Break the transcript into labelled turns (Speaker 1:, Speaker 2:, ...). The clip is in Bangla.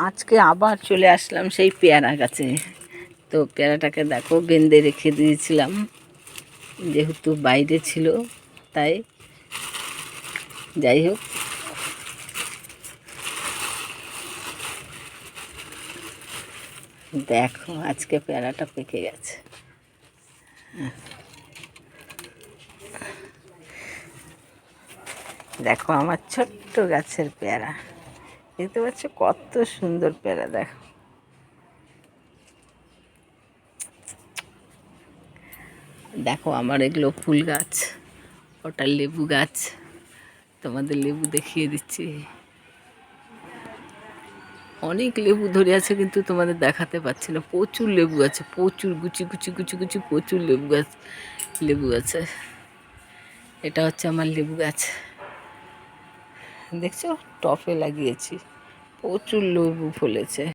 Speaker 1: আজকে আবার চলে আসলাম সেই পেয়ারা গাছে। তো পেয়ারাটাকে দেখো বেঁধে রেখে দিয়েছিলাম, যেহেতু বাইরে ছিল তাই। যাই হোক, দেখো আজকে পেয়ারাটা পেকে গেছে। দেখো আমার ছোট্ট গাছের পেয়ারা, দেখতে পাচ্ছ কত সুন্দর পেয়ারা। দেখো দেখো আমার এগুলো ফুল গাছ, ওটা লেবু গাছ। তোমাদের লেবু দেখিয়ে দিচ্ছি, অনেক লেবু ধরে আছে কিন্তু তোমাদের দেখাতে পাচ্ছি না। প্রচুর লেবু আছে, প্রচুর গুচি গুচি গুচি গুচি প্রচুর লেবু আছে। এটা হচ্ছে আমার লেবু গাছ, দেখছো টফে লাগিয়েছি, প্রচুর লেবু ফলেছে।